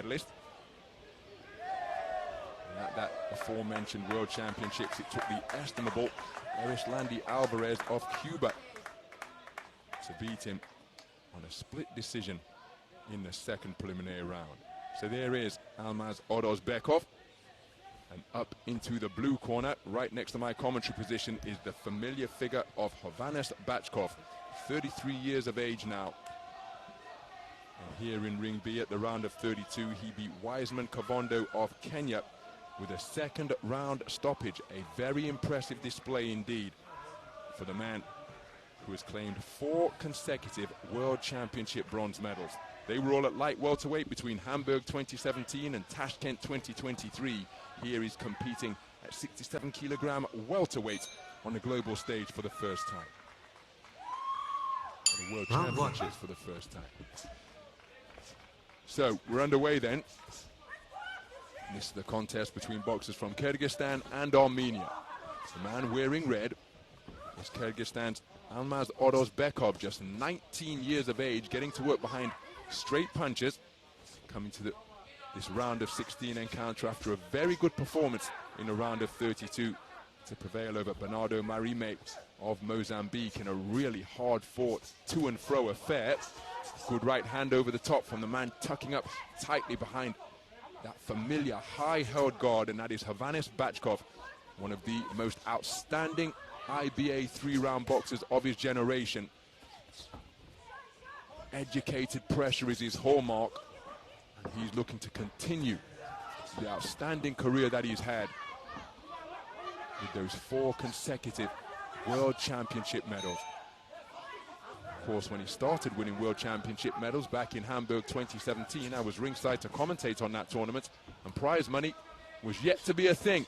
medalist. And at that aforementioned World Championships, it took the estimable Erislandy Alvarez of Cuba to beat him on a split decision in the second preliminary round. So there is Almaz OROZBEKOV. And up into the blue corner, right next to my commentary position, is the familiar figure of Hovhannes BACHKOV, 33 years of age now. And here in Ring B at the round of 32, he beat Wiseman Kavondo of Kenya with a second round stoppage. A very impressive display indeed for the man who has claimed 4 consecutive World Championship bronze medals. They were all at light welterweight between Hamburg 2017 and Tashkent 2023. Here he's competing at 67 kilogram welterweight on the global stage for the first time. The World Championships for the first time. So we're underway then. This is the contest between boxers from Kyrgyzstan and Armenia. The man wearing red is Kyrgyzstan's Almaz OROZBEKOV, just 19 years of age, getting to work behind straight punches, coming to this round of 16 encounter after a very good performance in the round of 32 to prevail over Bernardo Marime of Mozambique in a really hard-fought to-and-fro affair. Good right hand over the top from the man tucking up tightly behind that familiar high-held guard, and that is Hovhannes BACHKOV, one of the most outstanding IBA 3-round boxers of his generation. Educated pressure is his hallmark, and he's looking to continue the outstanding career that he's had with those 4 consecutive World Championship medals. Of course, when he started winning World Championship medals back in Hamburg 2017, I was ringside to commentate on that tournament, and prize money was yet to be a thing.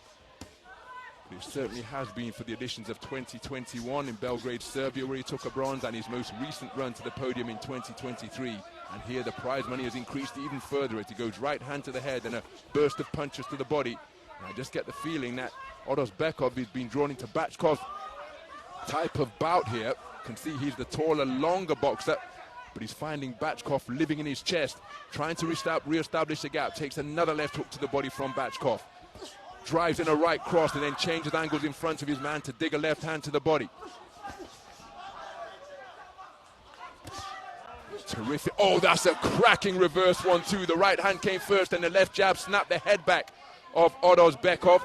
But it certainly has been for the editions of 2021 in Belgrade, Serbia, where he took a bronze, and his most recent run to the podium in 2023. And here the prize money has increased even further as he goes right hand to the head and a burst of punches to the body. And I just get the feeling that OROZBEKOV has been drawn into BACHKOV's type of bout here. You can see he's the taller, longer boxer, but he's finding BACHKOV living in his chest, trying to re-establish a gap. Takes another left hook to the body from BACHKOV. Drives in a right cross and then changes angles in front of his man to dig a left hand to the body. Terrific. Oh, that's a cracking reverse 1-2. The right hand came first and the left jab snapped the head back of OROZBEKOV.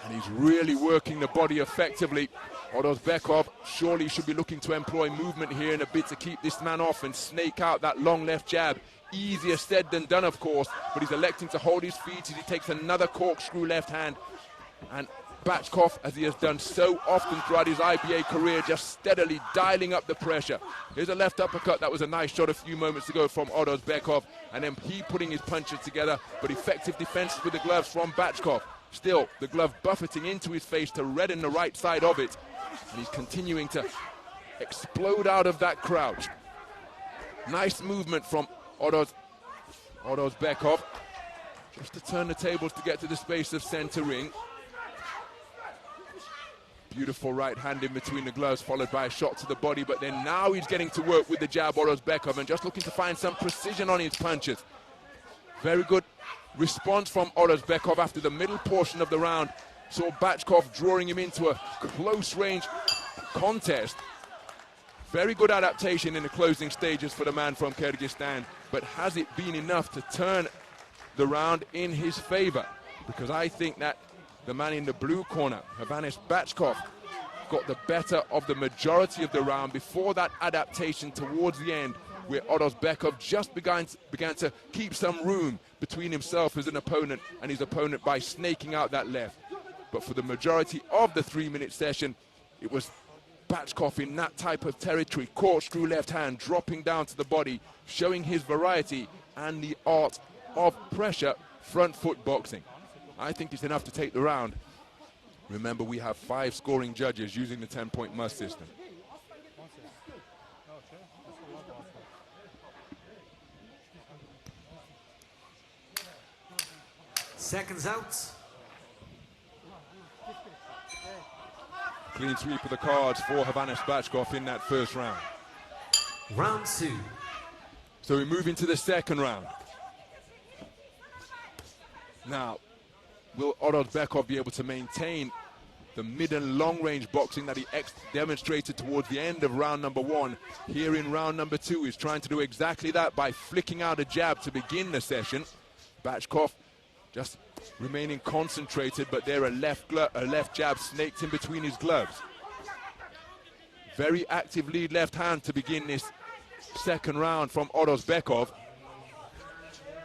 And he's really working the body effectively. OROZBEKOV surely should be looking to employ movement here in a bid to keep this man off and snake out that long left jab. Easier said than done, of course, but he's electing to hold his feet as he takes another corkscrew left hand. And BACHKOV, as he has done so often throughout his IBA career, just steadily dialing up the pressure. Here's a left uppercut. That was a nice shot a few moments ago from OROZBEKOV, and then he putting his punches together, but effective defense with the gloves from BACHKOV. Still, the glove buffeting into his face to redden the right side of it, and he's continuing to explode out of that crouch. Nice movement from OROZBEKOV, just to turn the tables to get to the space of center ring. Beautiful right hand in between the gloves, followed by a shot to the body, but then now he's getting to work with the jab, OROZBEKOV, and just looking to find some precision on his punches. Very good response from OROZBEKOV after the middle portion of the round. Saw BACHKOV drawing him into a close range contest. Very good adaptation in the closing stages for the man from Kyrgyzstan, but has it been enough to turn the round in his favor? Because I think that the man in the blue corner, Hovhannes BACHKOV, got the better of the majority of the round before that adaptation towards the end, where OROZBEKOV just began to keep some room between himself as an opponent and his opponent by snaking out that left. But for the majority of the 3-minute session, it was BACHKOV in that type of territory, corkscrew left hand, dropping down to the body, showing his variety and the art of pressure front foot boxing. I think it's enough to take the round. Remember, we have 5 scoring judges using the 10-point must system. Seconds out. Clean sweep of the cards for Hovhannes BACHKOV in that first round. Round 2. So we move into the second round. Now, will OROZBEKOV be able to maintain the mid and long range boxing that he demonstrated towards the end of round number 1? Here in round number 2, he's trying to do exactly that by flicking out a jab to begin the session. BACHKOV just remaining concentrated, but there a left jab snaked in between his gloves. Very active lead left hand to begin this second round from OROZBEKOV.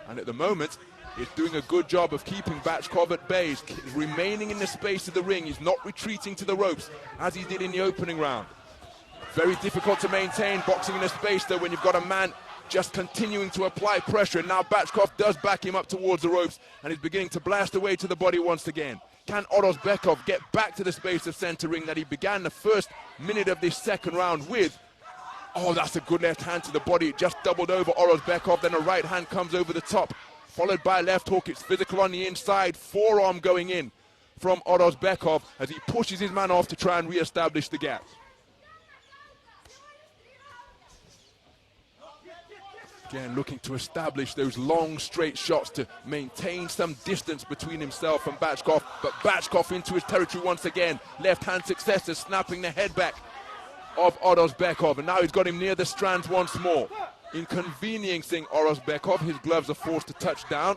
And at the moment, he's doing a good job of keeping BACHKOV at bay. He's remaining in the space of the ring. He's not retreating to the ropes as he did in the opening round. Very difficult to maintain boxing in a space though when you've got a man just continuing to apply pressure. And now BACHKOV does back him up towards the ropes and he's beginning to blast away to the body once again. Can OROZBEKOV get back to the space of center ring that he began the first minute of this second round with? Oh, that's a good left hand to the body. It just doubled over OROZBEKOV. Then a right hand comes over the top, followed by a left hook. It's physical on the inside. Forearm going in from OROZBEKOV as he pushes his man off to try and re-establish the gap. Again, looking to establish those long, straight shots to maintain some distance between himself and BACHKOV. But BACHKOV into his territory once again. Left hand successor, snapping the head back of OROZBEKOV. And now he's got him near the strands once more. Inconveniencing OROZBEKOV. His gloves are forced to touch down.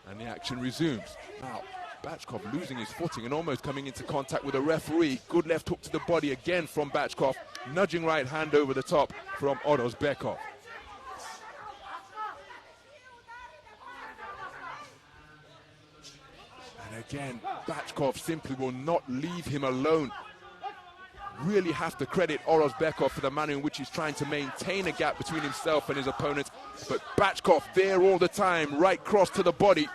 And the action resumes. Now, BACHKOV losing his footing and almost coming into contact with a referee. Good left hook to the body again from BACHKOV. Nudging right hand over the top from OROZBEKOV. And again, BACHKOV simply will not leave him alone. Really have to credit OROZBEKOV for the manner in which he's trying to maintain a gap between himself and his opponent. But BACHKOV there all the time, right cross to the body.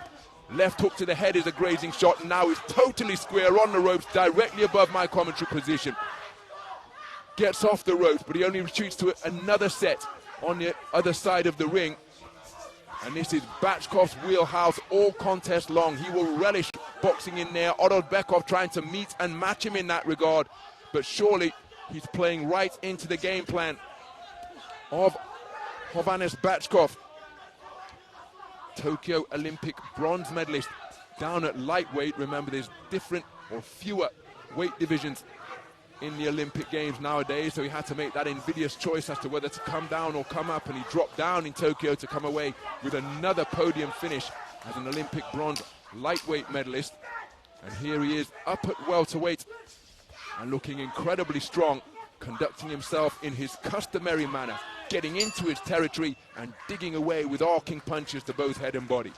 Left hook to the head is a grazing shot, and now he's totally square on the ropes, directly above my commentary position. Gets off the ropes, but he only retreats to another set on the other side of the ring. And this is BACHKOV's wheelhouse all contest long. He will relish boxing in there. OROZBEKOV trying to meet and match him in that regard. But surely he's playing right into the game plan of Hovhannes BACHKOV. Tokyo Olympic bronze medalist down at lightweight. Remember, there's different or fewer weight divisions in the Olympic Games nowadays, so he had to make that invidious choice as to whether to come down or come up, and he dropped down in Tokyo to come away with another podium finish as an Olympic bronze lightweight medalist. And here he is up at welterweight and looking incredibly strong, conducting himself in his customary manner, getting into his territory and digging away with arcing punches to both head and body.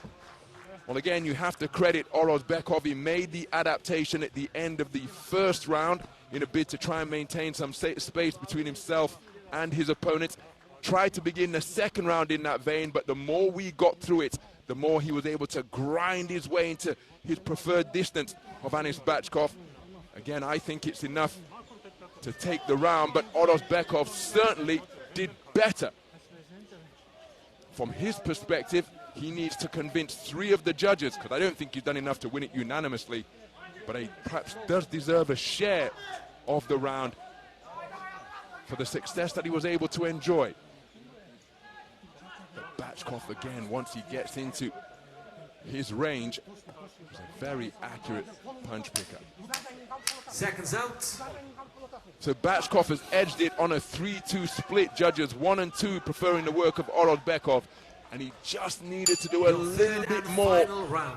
Well, again, you have to credit OROZBEKOV. He made the adaptation at the end of the first round in a bid to try and maintain some space between himself and his opponent. Tried to begin the second round in that vein, but the more we got through it, the more he was able to grind his way into his preferred distance of Hovhannes BACHKOV. Again, I think it's enough to take the round, but OROZBEKOV certainly did better. From his perspective, he needs to convince 3 of the judges, because I don't think he's done enough to win it unanimously, but he perhaps does deserve a share of the round for the success that he was able to enjoy. But BACHKOV, again, once he gets into his range, is a very accurate punch picker. Seconds out. So BACHKOV has edged it on a 3-2 split. Judges 1 and 2 preferring the work of OROZBEKOV. And he just needed to do a little bit more,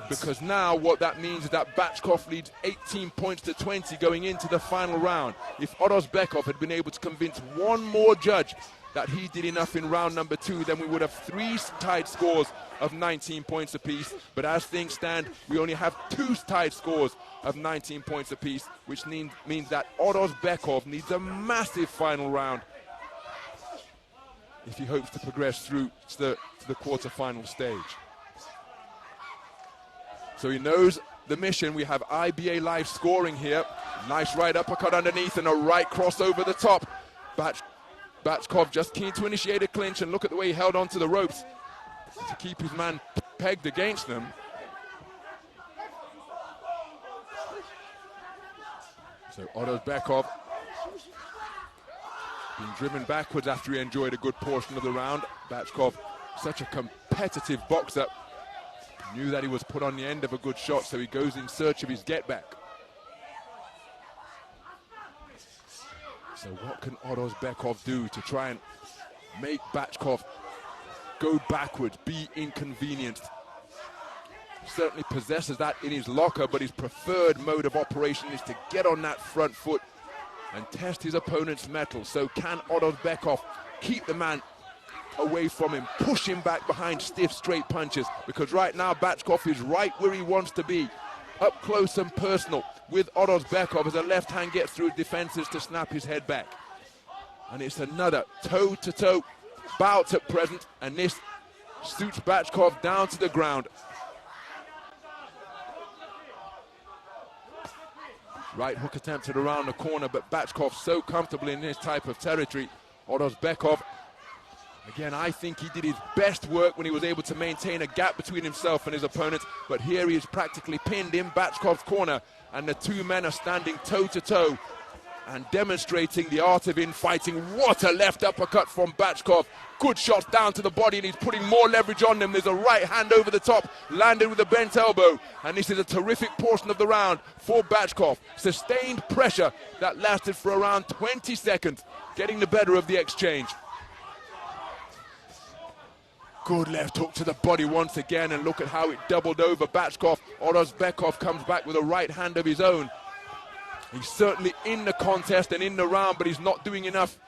because now what that means is that BACHKOV leads 18 points to 20 going into the final round. If OROZBEKOV had been able to convince one more judge that he did enough in round number 2, then we would have 3 tied scores of 19 points apiece. But as things stand, we only have 2 tied scores of 19 points apiece, which means that OROZBEKOV needs a massive final round if he hopes to progress through to the quarter-final stage. So he knows the mission. We have IBA live scoring here. Nice right uppercut underneath and a right cross over the top. BACHKOV just keen to initiate a clinch, and look at the way he held onto the ropes to keep his man pegged against them. So OROZBEKOV Being driven backwards after he enjoyed a good portion of the round. BACHKOV, such a competitive boxer, knew that he was put on the end of a good shot, so he goes in search of his get back. So what can OROZBEKOV do to try and make BACHKOV go backwards, be inconvenienced? Certainly possesses that in his locker, but his preferred mode of operation is to get on that front foot and test his opponent's mettle. So can OROZBEKOV keep the man away from him, push him back behind stiff, straight punches? Because right now BACHKOV is right where he wants to be, up close and personal with OROZBEKOV as the left hand gets through defenses to snap his head back. And it's another toe-to-toe bout at present, and this suits BACHKOV down to the ground. Right hook attempted around the corner, but BACHKOV so comfortable in this type of territory. OROZBEKOV, again, I think he did his best work when he was able to maintain a gap between himself and his opponent, but here he is practically pinned in BACHKOV's corner, and the two men are standing toe-to-toe and demonstrating the art of infighting. What a left uppercut from BACHKOV. Good shots down to the body, and he's putting more leverage on them. There's a right hand over the top, landed with a bent elbow, and this is a terrific portion of the round for BACHKOV. Sustained pressure that lasted for around 20 seconds, getting the better of the exchange. Good left hook to the body once again, and look at how it doubled over BACHKOV. OROZBEKOV comes back with a right hand of his own. He's certainly in the contest and in the round, but he's not doing enough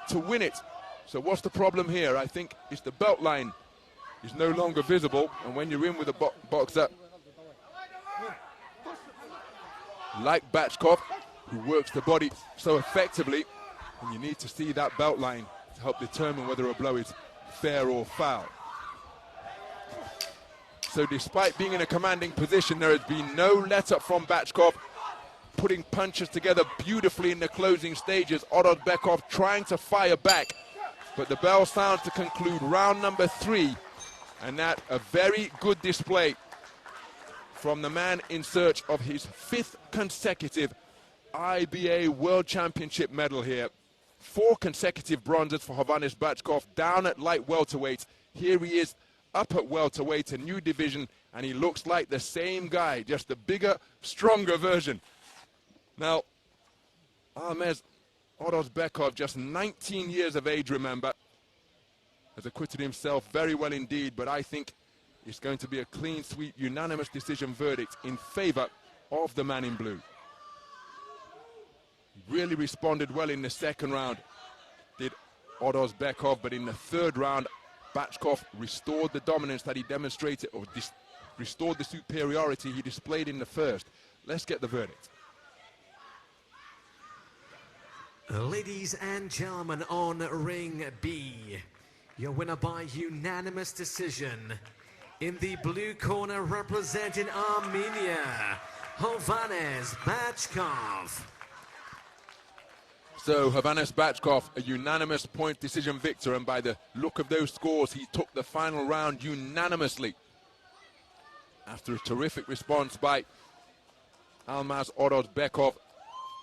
to win it. So what's the problem here? I think it's the belt line is no longer visible, and when you're in with a boxer like BACHKOV, who works the body so effectively, and you need to see that belt line to help determine whether a blow is fair or foul. So despite being in a commanding position, there has been no let-up from BACHKOV, putting punches together beautifully in the closing stages. OROZBEKOV trying to fire back, but the bell sounds to conclude round number 3, and that a very good display from the man in search of his 5th consecutive IBA World Championship medal here. 4 consecutive bronzes for Hovhannes BACHKOV down at light welterweight. Here he is up at welterweight, a new division, and he looks like the same guy, just a bigger, stronger version. Now, Almaz, OROZBEKOV, just 19 years of age, remember, has acquitted himself very well indeed, but I think it's going to be a clean sweep, unanimous decision verdict in favor of the man in blue. He really responded well in the second round, did OROZBEKOV, but in the third round, BACHKOV restored the dominance that he demonstrated, or restored the superiority he displayed in the first. Let's get the verdict. Ladies and gentlemen, on ring B, your winner by unanimous decision, in the blue corner representing Armenia, Hovhannes BACHKOV. So Hovhannes BACHKOV, a unanimous point decision victor, and by the look of those scores, he took the final round unanimously. After a terrific response by Almaz OROZBEKOV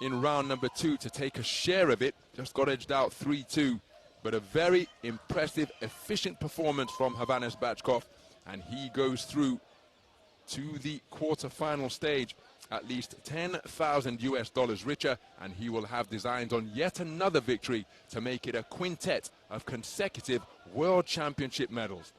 in round number 2 to take a share of it, just got edged out 3-2, but a very impressive, efficient performance from Hovhannes BACHKOV, and he goes through to the quarter-final stage at least $10,000 richer, and he will have designs on yet another victory to make it a quintet of consecutive World Championship medals.